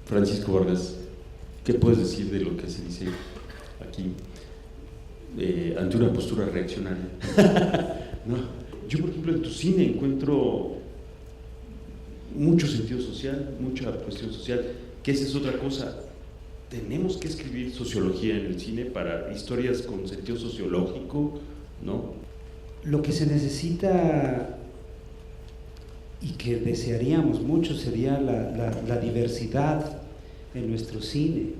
Francisco Vargas, ¿qué puedes decir de lo que se dice aquí ante una postura reaccionaria? No, yo, por ejemplo, en tu cine encuentro mucho sentido social, mucha cuestión social, que esa es otra cosa. Tenemos que escribir sociología en el cine para historias con sentido sociológico, ¿no? Lo que se necesita y que desearíamos mucho sería la diversidad en nuestro cine.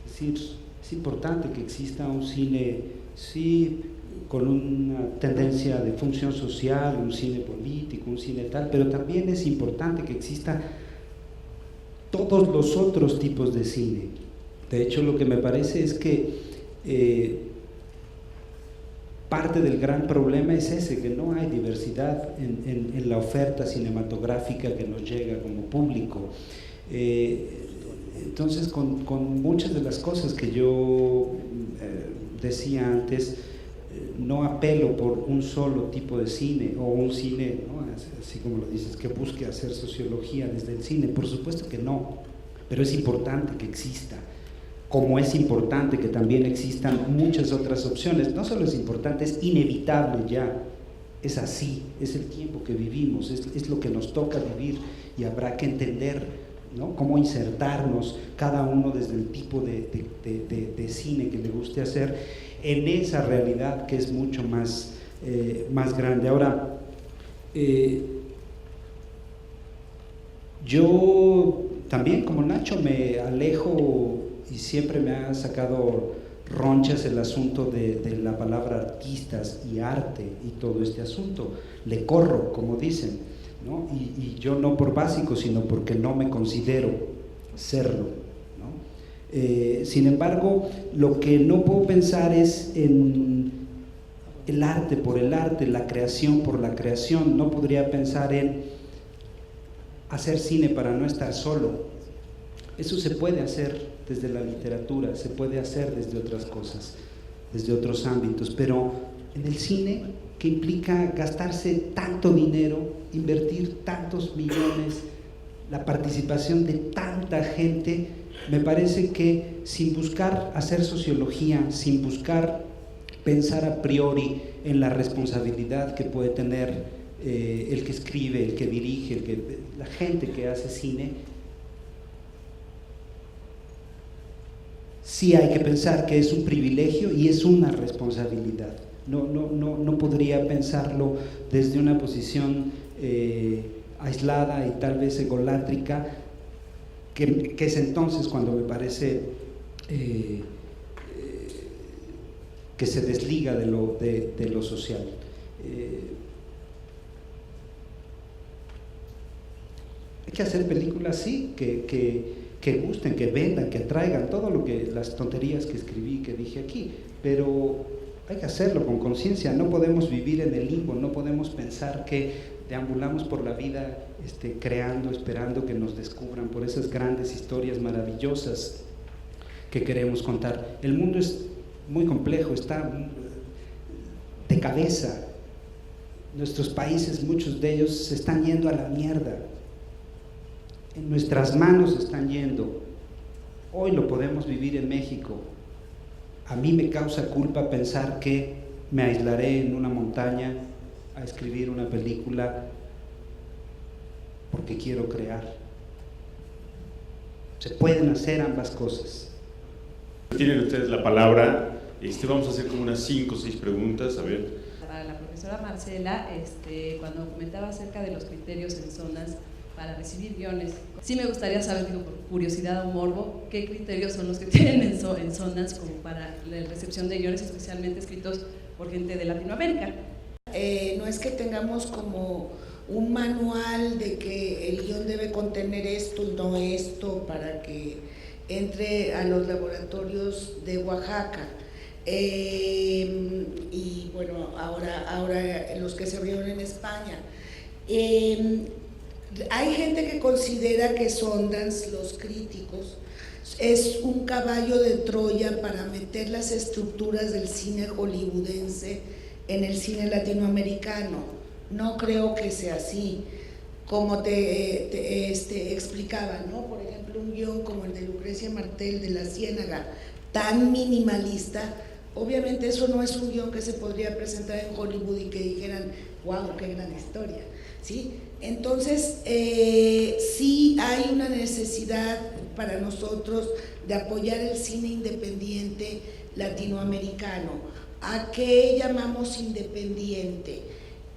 Es decir, es importante que exista un cine, sí, con una tendencia de función social, un cine político, un cine tal, pero también es importante que exista todos los otros tipos de cine. De hecho, lo que me parece es que parte del gran problema es ese, que no hay diversidad en la oferta cinematográfica que nos llega como público. Entonces, con muchas de las cosas que yo decía antes, no apelo por un solo tipo de cine o un cine, ¿no?, así como lo dices, que busque hacer sociología desde el cine. Por supuesto que no, pero es importante que exista, como es importante que también existan muchas otras opciones. No solo es importante, es inevitable ya, es así, es el tiempo que vivimos, es lo que nos toca vivir, y habrá que entender, ¿no?, cómo insertarnos cada uno desde el tipo de cine que le guste hacer en esa realidad que es mucho más grande. Ahora, yo también, como Nacho, me alejo, y siempre me ha sacado ronchas el asunto de la palabra artistas y arte y todo este asunto. Le corro, como dicen, ¿no? Y yo no por básico, sino porque no me considero serlo, ¿no? Sin embargo, lo que no puedo pensar es en el arte por el arte, la creación por la creación. No podría pensar en hacer cine para no estar solo. Eso se puede hacer desde la literatura, se puede hacer desde otras cosas, desde otros ámbitos, pero en el cine, que implica gastarse tanto dinero, invertir tantos millones, la participación de tanta gente, me parece que sin buscar hacer sociología, sin buscar pensar a priori en la responsabilidad que puede tener el que escribe, el que dirige, la gente que hace cine, sí hay que pensar que es un privilegio y es una responsabilidad. No podría pensarlo desde una posición aislada y tal vez egolátrica, que es entonces cuando me parece que se desliga de lo social. Hay que hacer películas, sí, que gusten, que vendan, que atraigan, todo lo que, las tonterías que escribí, que dije aquí, pero hay que hacerlo con conciencia. No podemos vivir en el limbo, no podemos pensar que deambulamos por la vida creando, esperando que nos descubran por esas grandes historias maravillosas que queremos contar. El mundo es muy complejo, está de cabeza. Nuestros países, muchos de ellos, se están yendo a la mierda. En nuestras manos están yendo. Hoy lo podemos vivir en México. A mí me causa culpa pensar que me aislaré en una montaña a escribir una película porque quiero crear. Se pueden hacer ambas cosas. Tienen ustedes la palabra. Vamos a hacer como unas 5 o 6 preguntas, a ver. Para la profesora Marcela, cuando comentaba acerca de los criterios en zonas para recibir guiones, sí me gustaría saber, digo, por curiosidad o morbo, qué criterios son los que tienen en zonas como para la recepción de guiones, especialmente escritos por gente de Latinoamérica. No es que tengamos como un manual de que el guión debe contener esto y no esto para que entre a los laboratorios de Oaxaca. Y bueno, ahora los que se abrieron en España. Hay gente que considera que Sundance, los críticos, es un caballo de Troya para meter las estructuras del cine hollywoodense en el cine latinoamericano. No creo que sea así. como te explicaba, ¿no? Por ejemplo, un guión como el de Lucrecia Martel de La Ciénaga, tan minimalista, obviamente eso no es un guión que se podría presentar en Hollywood y que dijeran, wow, qué gran historia, ¿sí? Entonces, sí hay una necesidad para nosotros de apoyar el cine independiente latinoamericano. ¿A qué llamamos independiente?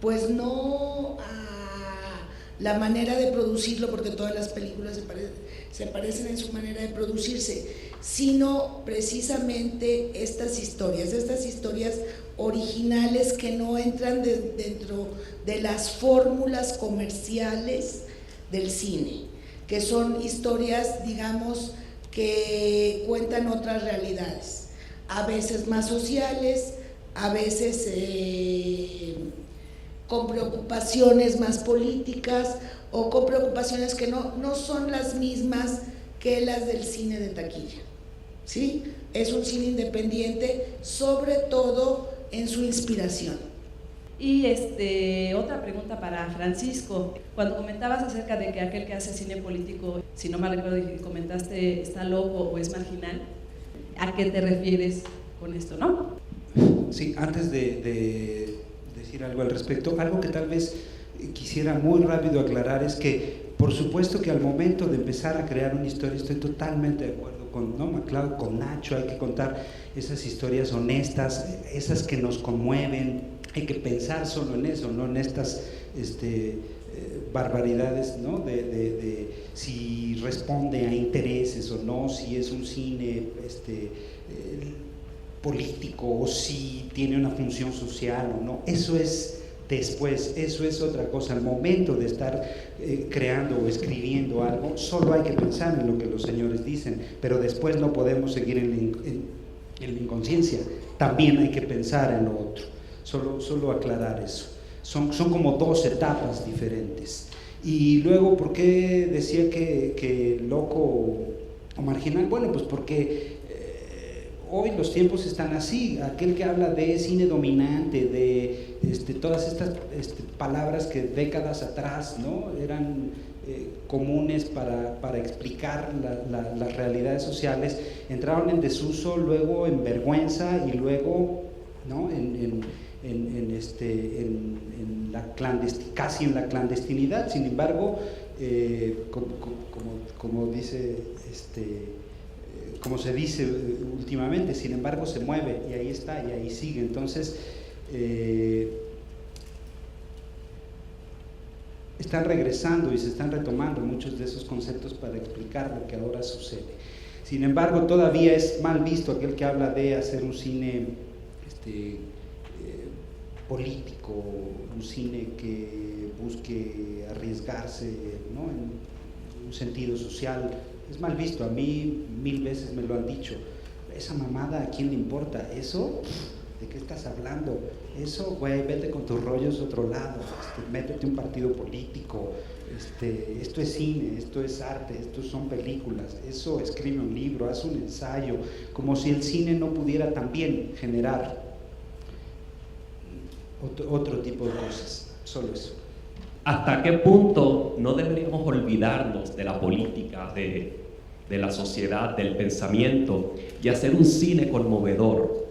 Pues no a la manera de producirlo, porque todas las películas se parecen en su manera de producirse, sino precisamente estas historias originales que no entran dentro de las fórmulas comerciales del cine, que son historias, digamos, que cuentan otras realidades, a veces más sociales, a veces con preocupaciones más políticas o con preocupaciones que no son las mismas que las del cine de taquilla, ¿sí? Es un cine independiente, sobre todo en su inspiración. Y otra pregunta para Francisco. Cuando comentabas acerca de que aquel que hace cine político, si no mal recuerdo, comentaste está loco o es marginal, ¿a qué te refieres con esto, no? Sí, antes de decir algo al respecto, algo que tal vez quisiera muy rápido aclarar es que, por supuesto que al momento de empezar a crear una historia, estoy totalmente de acuerdo con MacLeod, con Nacho, hay que contar esas historias honestas, esas que nos conmueven, hay que pensar solo en eso, no en estas barbaridades, ¿no? de si responde a intereses o no, si es un cine político o si tiene una función social o no, eso es después, eso es otra cosa. Al momento de estar creando o escribiendo algo, solo hay que pensar en lo que los señores dicen, pero después no podemos seguir en la inconsciencia, también hay que pensar en lo otro. Solo aclarar eso. Son como dos etapas diferentes. Y luego, ¿por qué decía que loco o marginal? Bueno, pues porque hoy los tiempos están así. Aquel que habla de cine dominante, de todas estas palabras que décadas atrás, ¿no?, eran comunes para explicar las realidades sociales, entraron en desuso, luego en vergüenza y luego, ¿no?, casi en la clandestinidad. Sin embargo, como dice como se dice últimamente, sin embargo se mueve y ahí está y ahí sigue. Entonces están regresando y se están retomando muchos de esos conceptos para explicar lo que ahora sucede. Sin embargo, todavía es mal visto aquel que habla de hacer un cine político, un cine que busque arriesgarse, ¿no?, en un sentido social. Es mal visto, a mí 1000 veces me lo han dicho. Esa mamada, ¿a quién le importa? ¿Eso? ¿De qué estás hablando? Eso, güey, vete con tus rollos a otro lado, métete un partido político, esto es cine, esto es arte, esto son películas, eso, escribe un libro, haz un ensayo, como si el cine no pudiera también generar otro tipo de cosas, solo eso. ¿Hasta qué punto no deberíamos olvidarnos de la política, de la sociedad, del pensamiento y hacer un cine conmovedor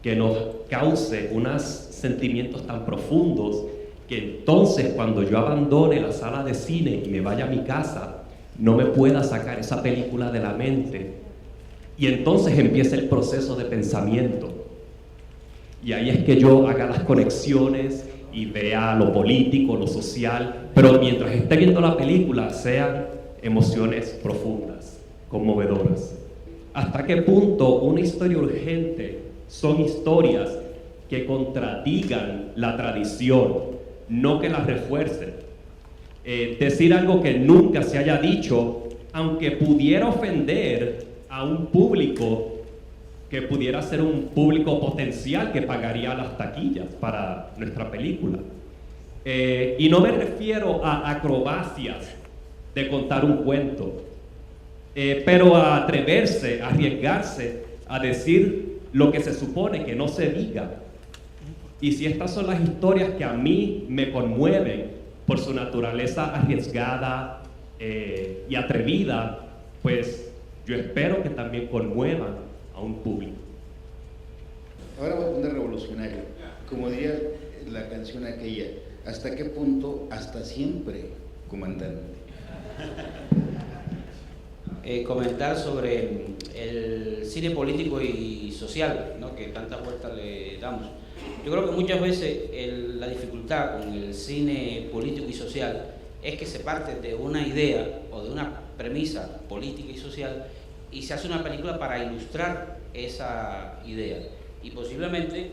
que nos cause unos sentimientos tan profundos que entonces cuando yo abandone la sala de cine y me vaya a mi casa no me pueda sacar esa película de la mente y entonces empieza el proceso de pensamiento y ahí es que yo haga las conexiones y vea lo político, lo social, pero mientras esté viendo la película sean emociones profundas, conmovedoras. ¿Hasta qué punto una historia urgente son historias que contradigan la tradición, no que la refuercen? Decir algo que nunca se haya dicho, aunque pudiera ofender a un público que pudiera ser un público potencial que pagaría las taquillas para nuestra película. Y no me refiero a acrobacias de contar un cuento, pero a atreverse, a arriesgarse, a decir lo que se supone que no se diga. Y si estas son las historias que a mí me conmueven, por su naturaleza arriesgada y atrevida, pues yo espero que también conmuevan a un público. Ahora voy a poner revolucionario, como diría la canción aquella, ¿hasta qué punto? Hasta siempre, comandante. Comentar sobre el cine político y social, ¿no?, que tantas vueltas le damos. Yo creo que muchas veces la dificultad con el cine político y social es que se parte de una idea o de una premisa política y social y se hace una película para ilustrar esa idea. Y posiblemente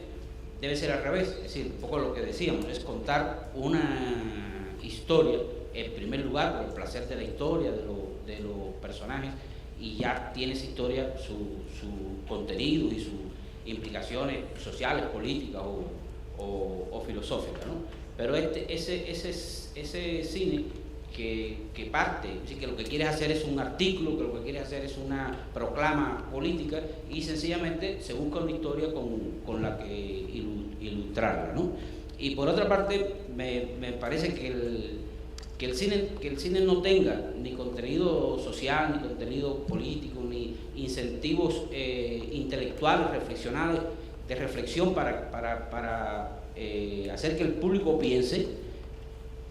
debe ser al revés, es decir, un poco lo que decíamos, es contar una historia, en primer lugar, por el placer de la historia, de los personajes, y ya tiene esa historia su contenido y sus implicaciones sociales, políticas o filosóficas, ¿no? Pero ese cine que parte, que lo que quiere hacer es un artículo, que lo que quiere hacer es una proclama política y sencillamente se busca una historia con la que ilustrarla, ¿no? Y por otra parte, me parece que el cine no tenga ni contenido social, ni contenido político, ni incentivos intelectuales, reflexionales, de reflexión para hacer que el público piense,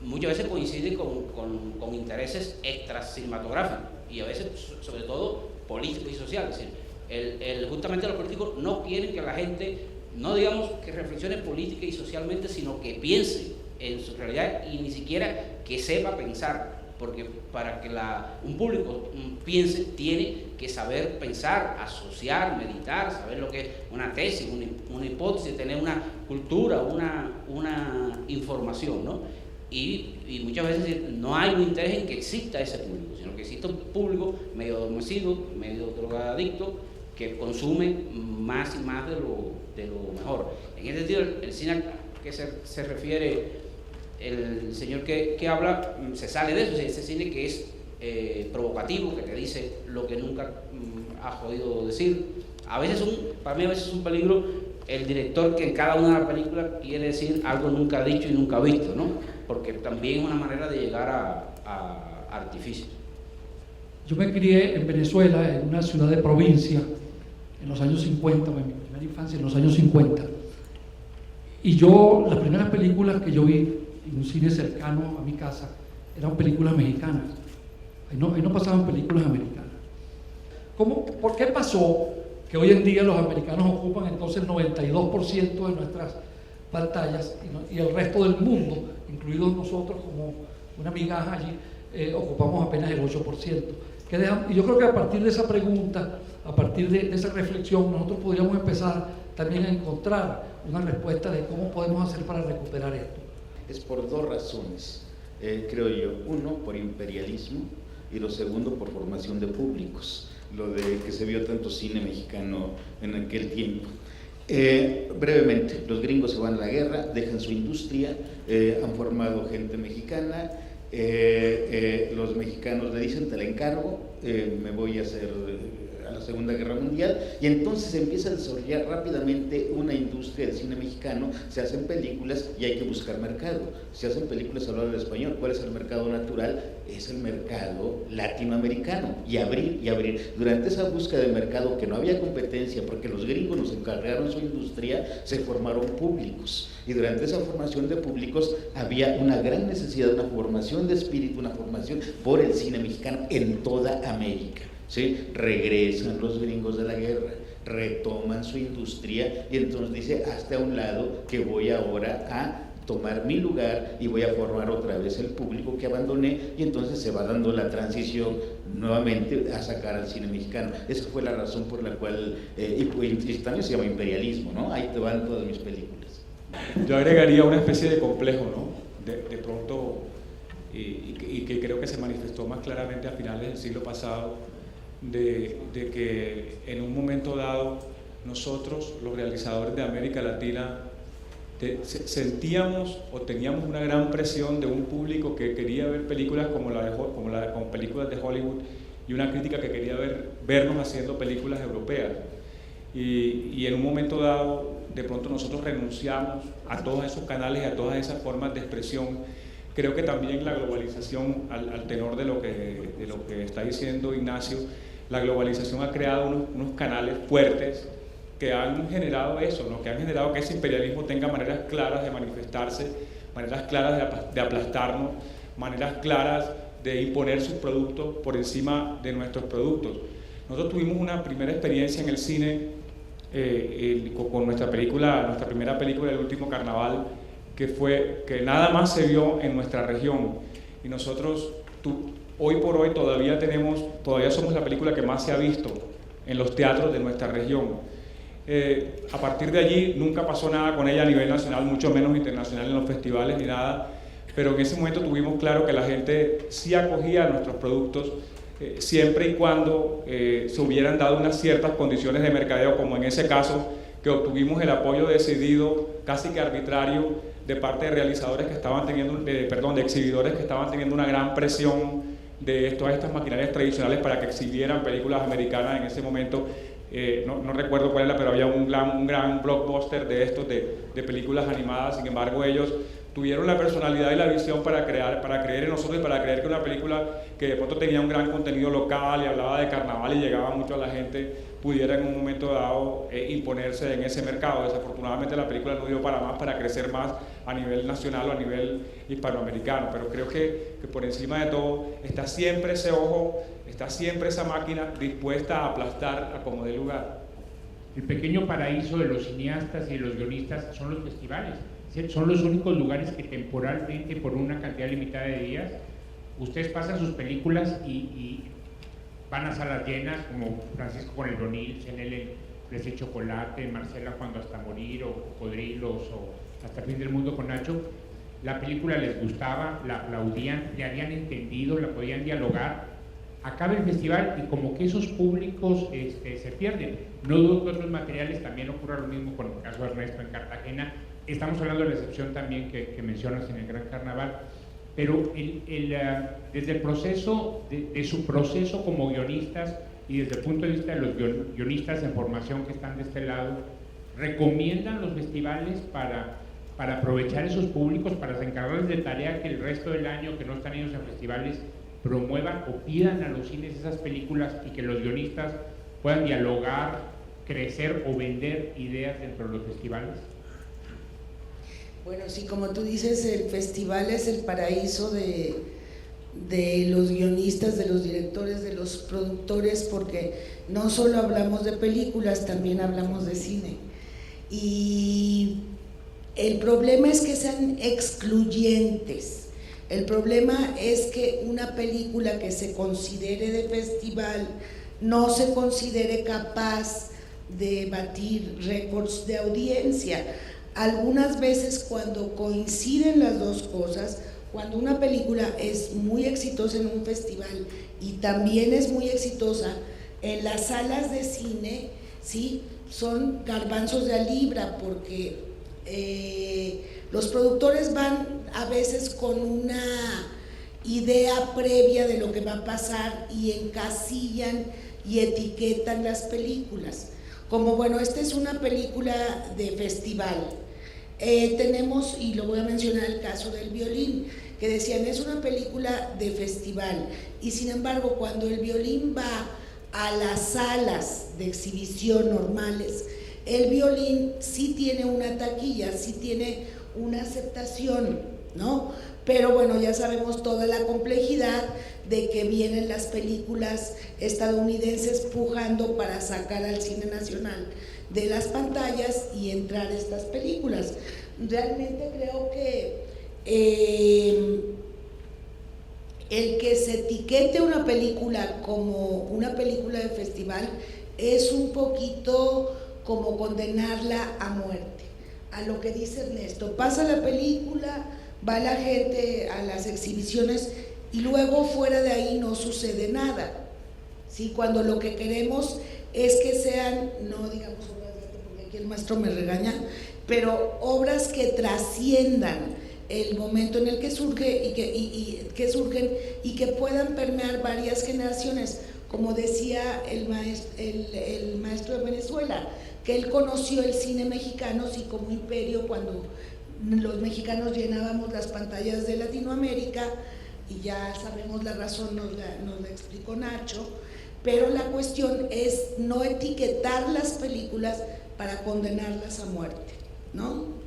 muchas veces coincide con intereses extra cinematográficos y a veces, sobre todo, políticos y sociales. Es decir, justamente los políticos no quieren que la gente, no digamos que reflexione política y socialmente, sino que piense en su realidad y ni siquiera que sepa pensar, porque para que un público piense tiene que saber pensar, asociar, meditar, saber lo que es una tesis, una hipótesis, tener una cultura, una información, ¿no? Y muchas veces no hay un interés en que exista ese público, sino que existe un público medio adormecido, medio drogadicto, que consume más y más de lo mejor. En ese sentido, el cine que se refiere el señor que habla se sale de eso, ese cine que es provocativo, que te dice lo que nunca has podido decir. Para mí a veces es un peligro el director que en cada una de las películas quiere decir algo nunca dicho y nunca visto, ¿no? Porque también es una manera de llegar a artificios. Yo me crié en Venezuela, en una ciudad de provincia, en los años 50, en mi primera infancia, en los años 50. Y las primeras películas que yo vi en un cine cercano a mi casa eran películas mexicanas. Ahí no pasaban películas americanas. ¿Por qué pasó que hoy en día los americanos ocupan entonces el 92% de nuestras pantallas y el resto del mundo, incluidos nosotros como una migaja allí, ocupamos apenas el 8%? Y yo creo que a partir de esa pregunta, a partir de esa reflexión, nosotros podríamos empezar también a encontrar una respuesta de cómo podemos hacer para recuperar esto. Es por dos razones, creo yo. Uno, por imperialismo, y lo segundo, por formación de públicos, lo de que se vio tanto cine mexicano en aquel tiempo. Brevemente, los gringos se van a la guerra, dejan su industria, han formado gente mexicana, los mexicanos le dicen, te la encargo, me voy a hacer a la Segunda Guerra Mundial, y entonces empieza a desarrollar rápidamente una industria de cine mexicano, se hacen películas y hay que buscar mercado, se hacen películas hablando del español. ¿Cuál es el mercado natural? Es el mercado latinoamericano, y abrir. Durante esa búsqueda de mercado, que no había competencia porque los gringos nos encargaron su industria, se formaron públicos, y durante esa formación de públicos había una gran necesidad de una formación de espíritu, una formación por el cine mexicano en toda América. ¿Sí? Regresan los gringos de la guerra, retoman su industria y entonces dice, hazte a un lado que voy ahora a tomar mi lugar y voy a formar otra vez el público que abandoné, y entonces se va dando la transición nuevamente a sacar al cine mexicano. Esa fue la razón por la cual, y también se llama imperialismo, ¿no? Ahí te van todas mis películas. Yo agregaría una especie de complejo, ¿no? De pronto, y que creo que se manifestó más claramente a finales del siglo pasado, de que en un momento dado nosotros, los realizadores de América Latina, sentíamos o teníamos una gran presión de un público que quería ver películas como películas de Hollywood, y una crítica que quería vernos haciendo películas europeas, y en un momento dado de pronto nosotros renunciamos a todos esos canales y a todas esas formas de expresión creo que también la globalización, al tenor de lo que está diciendo Ignacio, la globalización ha creado unos canales fuertes que han generado eso, ¿no? Que han generado que ese imperialismo tenga maneras claras de manifestarse, maneras claras de aplastarnos, maneras claras de imponer sus productos por encima de nuestros productos. Nosotros tuvimos una primera experiencia en el cine con nuestra primera película, El Último Carnaval, que nada más se vio en nuestra región, y nosotros hoy por hoy todavía somos la película que más se ha visto en los teatros de nuestra región. A partir de allí nunca pasó nada con ella a nivel nacional, mucho menos internacional en los festivales ni nada, pero en ese momento tuvimos claro que la gente sí acogía nuestros productos, siempre y cuando se hubieran dado unas ciertas condiciones de mercadeo, como en ese caso que obtuvimos el apoyo decidido, casi que arbitrario, de parte de realizadores que estaban teniendo, de exhibidores que estaban teniendo una gran presión de todas estas maquinarias tradicionales para que exhibieran películas americanas en ese momento. No recuerdo cuál era, pero había un gran blockbuster de estos, de películas animadas. Sin embargo, ellos tuvieron la personalidad y la visión para creer en nosotros y para creer que una película que de pronto tenía un gran contenido local y hablaba de carnaval y llegaba mucho a la gente, pudiera en un momento dado imponerse en ese mercado. Desafortunadamente la película no dio para más, para crecer más a nivel nacional o a nivel hispanoamericano, pero creo que por encima de todo está siempre ese ojo, está siempre esa máquina dispuesta a aplastar a como dé lugar. El pequeño paraíso de los cineastas y de los guionistas son los festivales. Son los únicos lugares que temporalmente, por una cantidad limitada de días, ustedes pasan sus películas y van a salas llenas, como Francisco con el Ronil, Cenel Fresa y Chocolate, Marcela Cuando hasta morir, o Cocodrilos, o Hasta el fin del mundo con Nacho. La película les gustaba, la aplaudían, le habían entendido, la podían dialogar. Acaba el festival y como que esos públicos se pierden. No dudo que otros materiales también ocurra lo mismo con el caso de Ernesto en Cartagena. Estamos hablando de la excepción también que mencionas en el Gran Carnaval, pero desde el proceso, de su proceso como guionistas y desde el punto de vista de los guionistas en formación que están de este lado, ¿recomiendan los festivales para aprovechar esos públicos, para encargarles de tarea que el resto del año que no están ellos en festivales promuevan o pidan a los cines esas películas y que los guionistas puedan dialogar, crecer o vender ideas dentro de los festivales? Bueno, sí, como tú dices, el festival es el paraíso de los guionistas, de los directores, de los productores, porque no solo hablamos de películas, también hablamos de cine. Y el problema es que sean excluyentes. El problema es que una película que se considere de festival no se considere capaz de batir récords de audiencia. Algunas veces cuando coinciden las dos cosas, cuando una película es muy exitosa en un festival y también es muy exitosa en las salas de cine, ¿sí? Son garbanzos de a libra, porque los productores van a veces con una idea previa de lo que va a pasar y encasillan y etiquetan las películas. Como, bueno, esta es una película de festival. Tenemos, y lo voy a mencionar, el caso del Violín, que decían es una película de festival, y sin embargo cuando el Violín va a las salas de exhibición normales, el Violín sí tiene una taquilla, sí tiene una aceptación, ¿no? Pero bueno, ya sabemos toda la complejidad de que vienen las películas estadounidenses pujando para sacar al cine nacional de las pantallas y entrar estas películas. Realmente creo que el que se etiquete una película como una película de festival es un poquito como condenarla a muerte. A lo que dice Ernesto, pasa la película, va la gente a las exhibiciones y luego fuera de ahí no sucede nada, ¿sí? Cuando lo que queremos es que sean, no digamos obras de arte porque aquí el maestro me regaña, pero obras que trasciendan el momento en el que surge que surgen y que puedan permear varias generaciones, como decía el maestro de Venezuela, que él conoció el cine mexicano sí como imperio cuando los mexicanos llenábamos las pantallas de Latinoamérica, y ya sabemos la razón, nos la explicó Nacho, pero la cuestión es no etiquetar las películas para condenarlas a muerte, ¿no?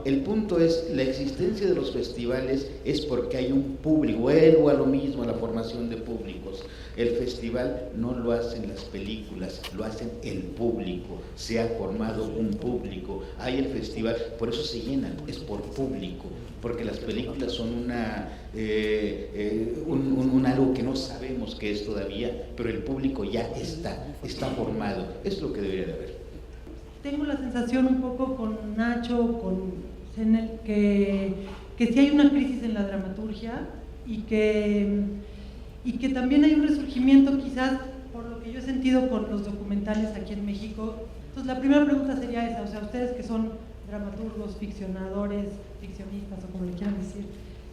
El punto es, la existencia de los festivales es porque hay un público, vuelvo a lo mismo, a la formación de públicos. El festival no lo hacen las películas, lo hacen el público, se ha formado un público, hay el festival, por eso se llenan, es por público, porque las películas son un algo que no sabemos qué es todavía, pero el público ya está formado, es lo que debería de haber. Tengo la sensación un poco con Nacho, con Zenel, que sí hay una crisis en la dramaturgia y que también hay un resurgimiento, quizás por lo que yo he sentido con los documentales aquí en México. Entonces la primera pregunta sería esa, o sea, ustedes que son dramaturgos, ficcionadores, ficcionistas o como le quieran decir,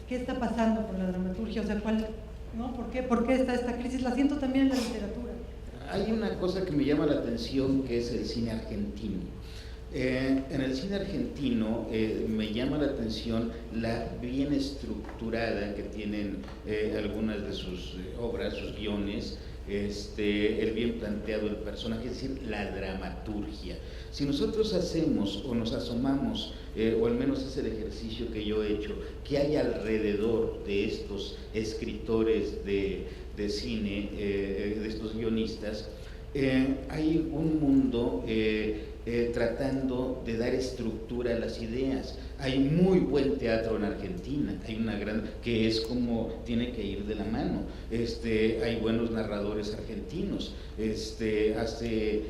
¿qué está pasando con la dramaturgia? O sea, ¿no? ¿Por qué está esta crisis? La siento también en la literatura. Hay una cosa que me llama la atención, que es el cine argentino. En el cine argentino me llama la atención la bien estructurada que tienen algunas de sus obras, sus guiones, el bien planteado el personaje, es decir, la dramaturgia. Si nosotros hacemos o nos asomamos, o al menos es el ejercicio que yo he hecho, que hay alrededor de estos escritores de cine, de estos guionistas, hay un mundo tratando de dar estructura a las ideas. Hay muy buen teatro en Argentina, hay una gran, que es como tiene que ir de la mano. Hay buenos narradores argentinos. Hace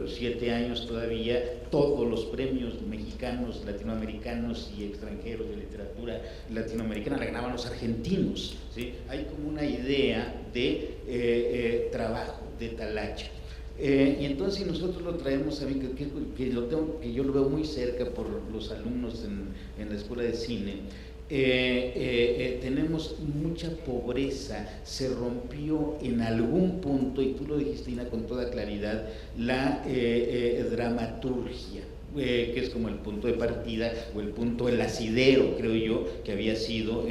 7 años todavía todos los premios mexicanos, latinoamericanos y extranjeros de literatura latinoamericana la ganaban los argentinos, ¿sí? Hay como una idea de trabajo, de talacha. Y entonces si nosotros lo traemos a mí, que yo lo veo muy cerca por los alumnos en la escuela de cine, tenemos mucha pobreza, se rompió en algún punto, y tú lo dijiste, Ina, con toda claridad, la dramaturgia, que es como el punto de partida o el punto, el asidero, creo yo, que había sido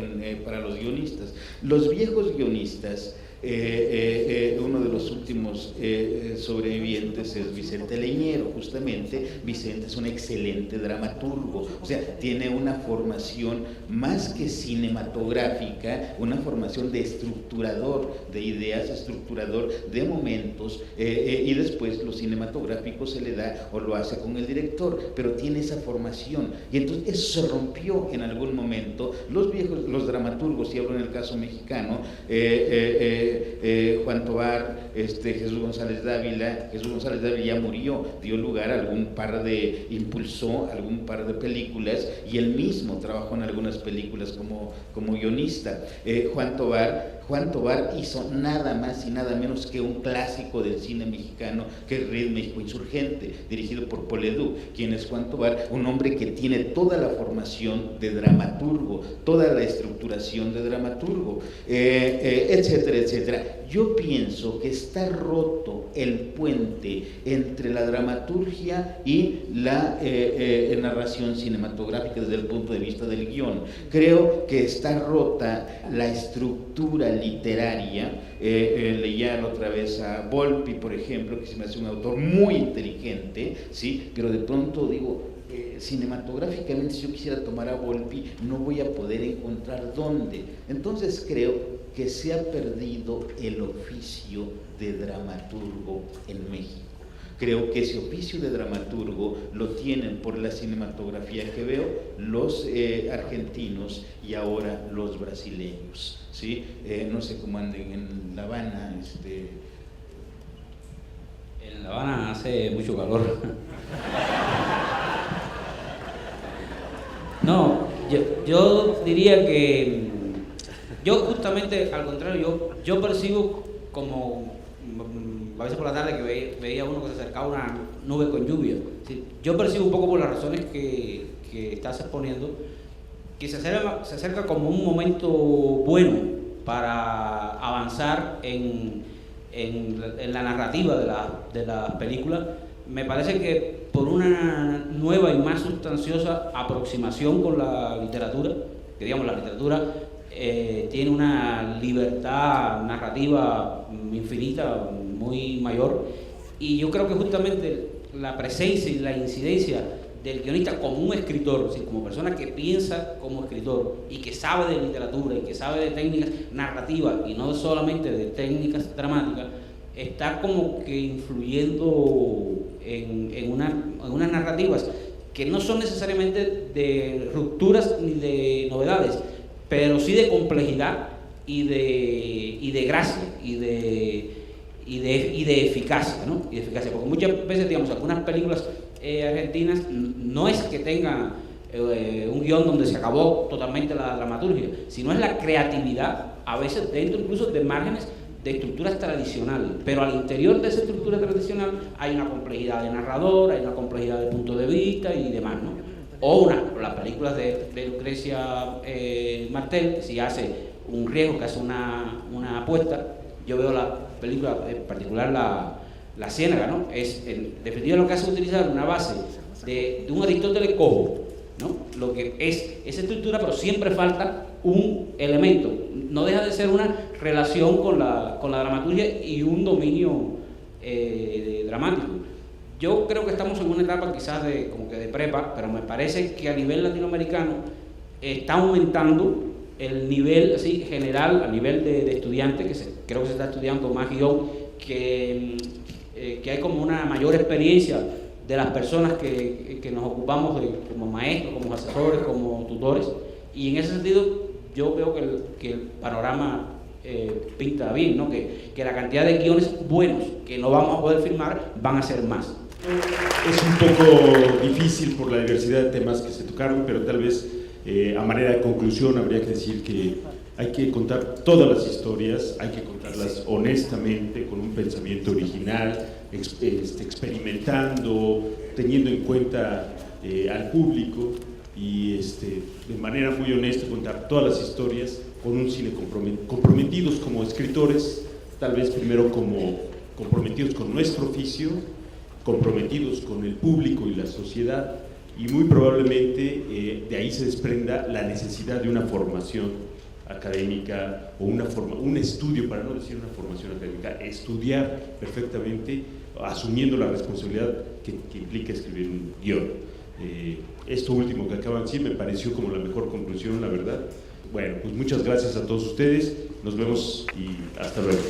para los guionistas. Los viejos guionistas, uno de los últimos sobrevivientes es Vicente Leñero. Justamente Vicente es un excelente dramaturgo, o sea, tiene una formación más que cinematográfica, una formación de estructurador de ideas, estructurador de momentos, y después lo cinematográfico se le da o lo hace con el director, pero tiene esa formación, y entonces eso se rompió en algún momento. Los dramaturgos, si hablo en el caso mexicano, Juan Tovar, Jesús González Dávila ya murió, dio lugar a impulsó algún par de películas, y él mismo trabajó en algunas películas como guionista. Juan Tovar hizo nada más y nada menos que un clásico del cine mexicano, que es Red México Insurgente, dirigido por Paul Ledoux. ¿Quién es Juan Tovar? Un hombre que tiene toda la formación de dramaturgo, toda la estructuración de dramaturgo, etcétera, etcétera. Yo pienso que está roto el puente entre la dramaturgia y la narración cinematográfica desde el punto de vista del guión. Creo que está rota la estructura literaria. Leía la otra vez a Volpi, por ejemplo, que se me hace un autor muy inteligente, ¿sí? Pero de pronto digo, cinematográficamente, si yo quisiera tomar a Volpi, no voy a poder encontrar dónde. Entonces creo que se ha perdido el oficio de dramaturgo en México. Creo que ese oficio de dramaturgo lo tienen, por la cinematografía que veo, los argentinos y ahora los brasileños, ¿sí? No sé cómo anden en La Habana. En La Habana hace mucho calor. No, yo diría que yo justamente al contrario, yo percibo como a veces por la tarde que veía uno que se acercaba a una nube con lluvia. ¿Sí? Yo percibo un poco por las razones que estás exponiendo, que se acerca como un momento bueno para avanzar en la narrativa de la película, me parece que por una nueva y más sustanciosa aproximación con la literatura, que digamos la literatura tiene una libertad narrativa infinita, muy mayor, y yo creo que justamente la presencia y la incidencia del guionista como un escritor, es decir, como persona que piensa como escritor y que sabe de literatura y que sabe de técnicas narrativas y no solamente de técnicas dramáticas, está como que influyendo en unas narrativas que no son necesariamente de rupturas ni de novedades, pero sí de complejidad y de gracia y de eficacia, ¿no? Y de eficacia, porque muchas veces, digamos, algunas películas argentinas no es que tengan un guión donde se acabó totalmente la dramaturgia, sino es la creatividad, a veces dentro incluso de márgenes de estructuras tradicionales, pero al interior de esa estructura tradicional hay una complejidad de narrador, hay una complejidad de punto de vista y demás, ¿no? O las películas de Lucrecia Martel, que si hace un riesgo, que hace una apuesta, yo veo la película, en particular la Ciénaga, ¿no? En definitiva lo que hace es utilizar una base de un Aristóteles cojo, ¿no? Lo que es esa estructura, pero siempre falta un elemento, no deja de ser una relación con la dramaturgia y un dominio dramático. Yo creo que estamos en una etapa quizás como que de prepa, pero me parece que a nivel latinoamericano está aumentando el nivel así general, a nivel de estudiantes, creo que se está estudiando más guión, que hay como una mayor experiencia de las personas que nos ocupamos como maestros, como asesores, como tutores, y en ese sentido yo veo que el panorama pinta bien, ¿no? Que la cantidad de guiones buenos que no vamos a poder filmar van a ser más. Es un poco difícil por la diversidad de temas que se tocaron, pero tal vez a manera de conclusión habría que decir que hay que contar todas las historias, hay que contarlas honestamente, con un pensamiento original, experimentando, teniendo en cuenta al público y de manera muy honesta contar todas las historias con un cine comprometidos como escritores, tal vez primero como comprometidos con nuestro oficio, comprometidos con el público y la sociedad, y muy probablemente de ahí se desprenda la necesidad de una formación académica o un estudio, para no decir una formación académica, estudiar perfectamente, asumiendo la responsabilidad que implica escribir un guión. Esto último que acaban de decir me pareció como la mejor conclusión, la verdad. Bueno, pues muchas gracias a todos ustedes, nos vemos y hasta luego.